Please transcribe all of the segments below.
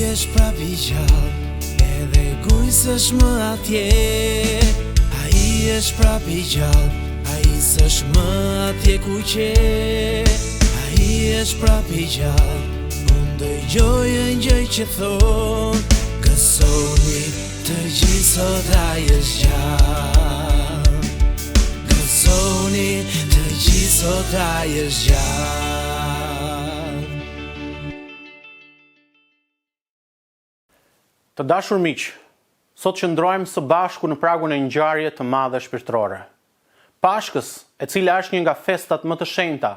është prap I gjallë, edhe gujës është më atje. Ai është prap I gjallë, ai s'është më atje ku qe. Ai është prap I gjallë, mund dëgjojë gjë që thon. Gëzoni të gjithë sot ai është gjallë. Gëzoni të gjithë sot ai është gjallë. Të dashur miq, sot qëndrojmë së bashku në pragun e ngjarje të madhe shpirtërore. Pashkës, e cila është një nga festat më të shenjta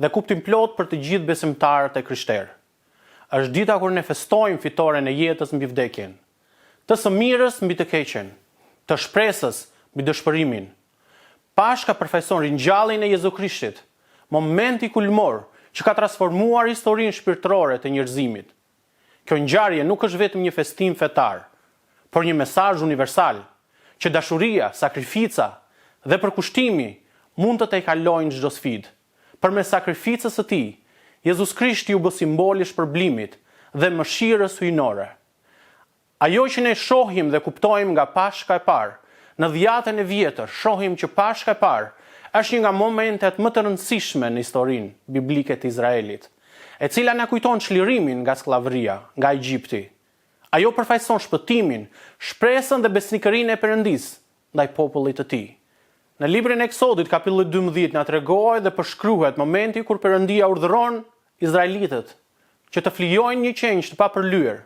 dhe kuptim plot për të gjithë besimtarët e krishterë. Është dita kur ne festojmë fitoren e jetës mbi vdekjen, të së mirës mbi të keqen, të shpresës mbi dëshpërimin. Pashka përfaqëson ringjalljen e Jezu Krishtit, momenti kulmor që ka transformuar historinë shpirtërore të njerëzimit. Kjo ngjarje nuk është vetëm një festim fetar, por një mesazh universal që dashuria, sakrifica dhe përkushtimi mund të tejkalojnë çdo sfidë. Përmes sakrificës së Tij, Jezus Krishti u bë simboli I shpërblimit dhe mëshirës hyjnore. Ajo që ne shohim dhe kuptojmë nga Pashka e parë, në dhjetën e vjetër, shohim që Pashka e parë është një nga momentet më të rëndësishme në historinë biblike të Izraelit, e cila na kujton çlirimin nga skllavëria, nga Egjipti. Ajo përfaqëson shpëtimin, shpresën dhe besnikërinë e Perëndisë ndaj popullit të Tij. Në librin e Eksodit, kapitulli 12, na tregohet dhe përshkruhet momenti kur Perëndia urdhëron izraelitët që të flijojnë një qenj të papërlyer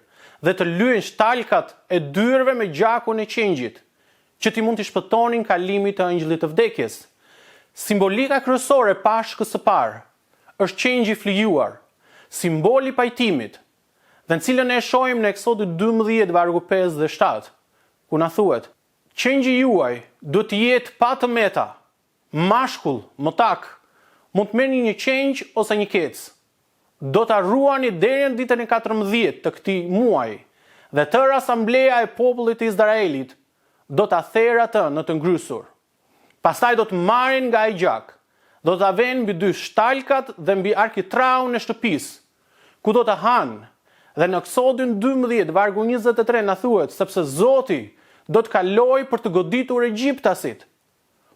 dhe të lyejnë shtalkat e dyrëve me gjakun e qengjit, që ti mund të shpëtonin kalimit të angjëllit të vdekjes. Simbolika kryesore e Pashkës së parë është qengji I flijuar, simboli I pajtimit, dhe në cilën e shohim në Eksodit 12 vargu 5 dhe 7, ku na thuhet: qengji juaj do të jetë pa të meta, mashkull, motak, mund të merrni një qengj ose një kec. Do ta ruani deri në ditën e 14 të këtij muaji, dhe tërë asambleja e popullit të Izraelit do ta therrë atë në të ngrysur. Pastaj do të marrin nga ai gjak, do ta vënë mbi 2 shtalkat dhe mbi arkitraun e shtëpisë, ku do të hanë. Dhe në Eksodin 12 vargu 23 na thuhet: sepse Zoti do të kalojë për të goditur egjiptasit.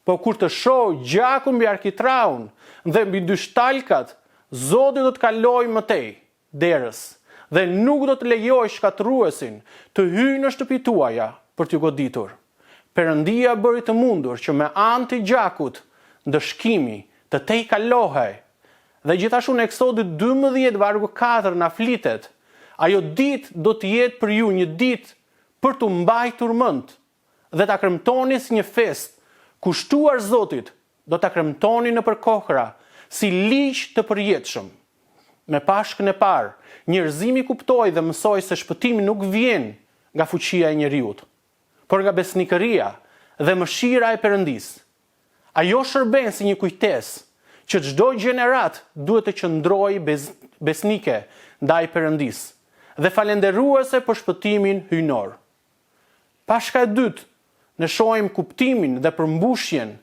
Po kur të shohë gjakun mbi arkitraun dhe mbi 2 shtalkat, Zoti do të kalojë më tej derës dhe nuk do të lejojë shkatërruesin të hyjë në shtëpitë tuaja për t'ju goditur. Perëndia bëri të mundur që me anë të gjakut ndëshkimi të tejkalohej. Dhe gjithashtu në Eksodit 12 vargu 4 na flitet: ajo ditë do të jetë për ju një ditë për t'u mbajtur mend dhe ta kremtoni si një festë kushtuar Zotit, do ta kremtoni nëpër kohra si ligj të përjetshëm. Me Pashkën e parë, njerëzimi kuptoi dhe mësoi se shpëtimi nuk vjen nga fuqia e njeriut, por nga besnikëria dhe mëshira e Perëndisë. Ajo shërben si një kujtesë që çdo gjenerat duhet të qëndrojë besnike ndaj Perëndisë dhe falendëruese për shpëtimin hyjnor. Pashka e dytë, ne shohim kuptimin dhe përmbushjen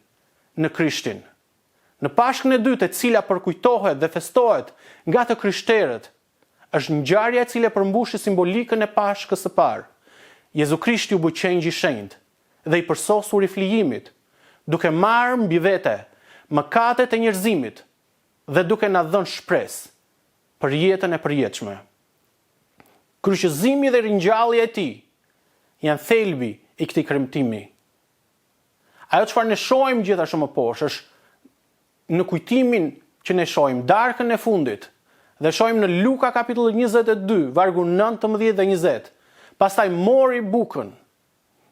në Krishtin. Në Pashkën e dytë, e cila përkujtohet dhe festohet nga të krishterët, është ngjarja e cila përmbushi simbolikën e Pashkës së parë. Jezu Krishti u bë qengj I shenjtë dhe I përsosur I flijimit, duke marrë mbi vete mëkatet e njerëzimit dhe duke na dhënë shpresë për jetën e përjetshme. Kryqëzimi dhe ringjallja e Tij janë thelbi I këtij kremtimi. Ajo çfarë ne shohim gjithashtu më poshtë është në kujtimin që ne shohim darkën e fundit dhe shohim në Luka kapitulli 22 vargu 19 dhe 20. Pastaj mori bukën,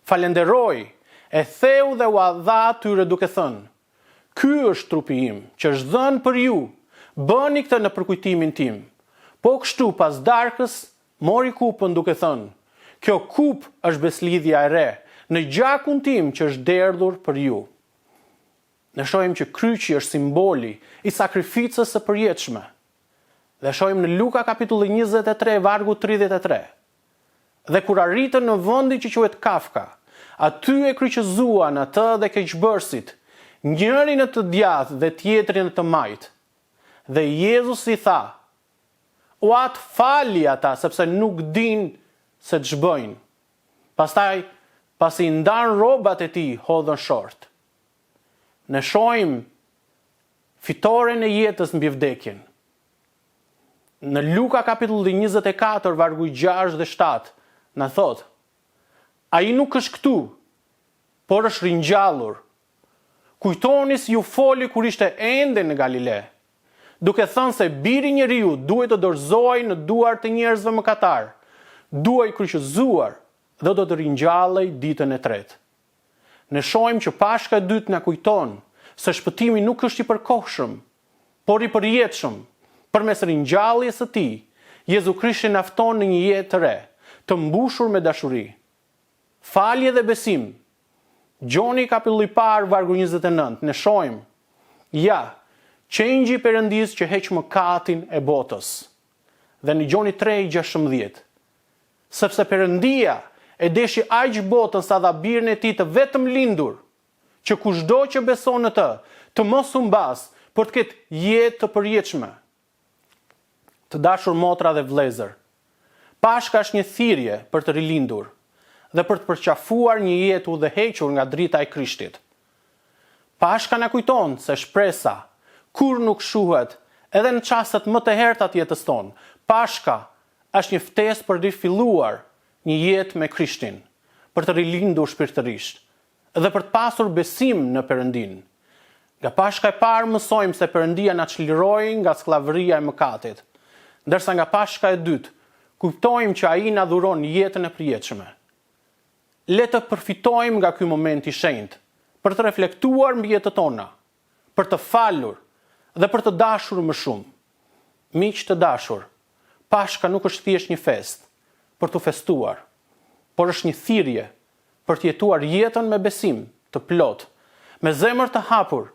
falenderoi, e theu dhe u dha atyre duke thënë: ky është trupi im që është dhënë për ju, bëni këtë në përkujtimin tim. Po kështu pas darkës mori kupën duke thënë: kjo kupë është beslidhja e re në gjakun tim që është derdhur për ju. Ne shohim që kryqi është simboli I sakrificës së përjetshme. Dhe shohim në Luka kapitulli 23 vargu 33. Dhe kur arritën në vendin që quhet Kafka, aty e kryqëzuan atë dhe keqbërësit, njëri në të djathtë dhe tjetri në të majt. Dhe Jezus I tha: o atë fali ata, sepse nuk din se të shbëjnë. Pastaj, pasi ndan rrobat e tij, hodhën short. Ne shohim fitoren e jetës mbi vdekjen. Në Luka kapitulli 24, vargu 6 dhe 7, na thot: ai nuk është këtu, por është ringjallur. Kujtoni si ju foli kur ishte ende në Galile, duke thënë se Biri i Njeriu duhet të dorëzohej në duar të njerëzve mëkatar, duhej kryqëzuar dhe do të ringjallej ditën e tretë. Ne shohim që Pashka e dytë na kujton se shpëtimi nuk është i përkohshëm, por i përjetshëm. Përmes ringjalljes së tij, Jezu Krishti na fton në një jetë të re, të mbushur me dashuri, falje dhe besim. Gjoni kapitulli parë, vargu 29, ne shohim: ja, qengji i Perëndis që heq mëkatin e botës. Dhe në Gjoni 3:16, sepse Perëndia e deshi aq botën sa dha birin e tij të vetëm lindur, që kushdo që beson në të mos u mbas, por të ketë jetë të përjetshme. Të dashur motra dhe vëllezër, Pashka është një thirrje për të rilindur dhe për të përqafuar një jetë udhëhequr nga drita e Krishtit. Pashka na kujton se shpresa kur nuk shuhet edhe në çastet më të herta të jetës tonë. Pashka është një ftesë për të filluar një jetë me Krishtin, për të rilindur shpirtërisht dhe për të pasur besim në Perëndin. Nga Pashka e parë mësojmë se Perëndia na çliroi nga skllavëria e mëkatit, ndërsa nga Pashka e dytë kuptojmë që ai na dhuron jetën e përjetshme. Le të përfitojmë nga ky moment i shenjtë për të reflektuar mbi jetën tona, për të falur dhe për të dashur më shumë. Miq të dashur, Pashka nuk është thjesht një fest për të festuar, por është një thirrje për të jetuar jetën me besim të plot, me zemër të hapur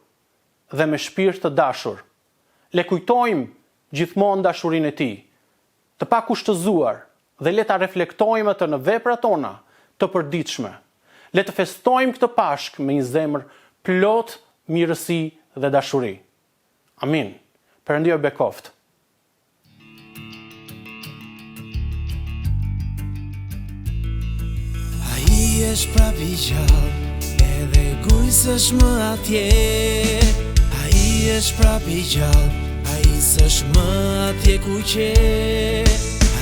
dhe me shpirt të dashur. Le kujtojmë gjithmonë dashurinë e tij, të pakushtëzuar, dhe le ta reflektojmë atë në veprat tona të përditshme. Le të festojmë këtë Pashkë me një zemër plot mirësi dhe dashuri. Amin. Perëndia ju bekoft. Ai është prapë i gjallë, edhe gujse është më atje. Ai është prapë i gjallë, ai s'është më atje ku qe.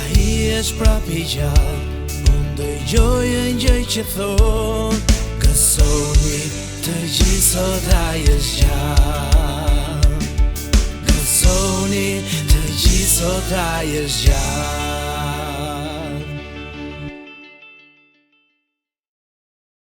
Ai është prapë i gjallë, unë dëgjoj një gjë që thonë: gëzoni të gjithë sot ai është gjallë. Gëzoni të gjithë sot ai është gjallë.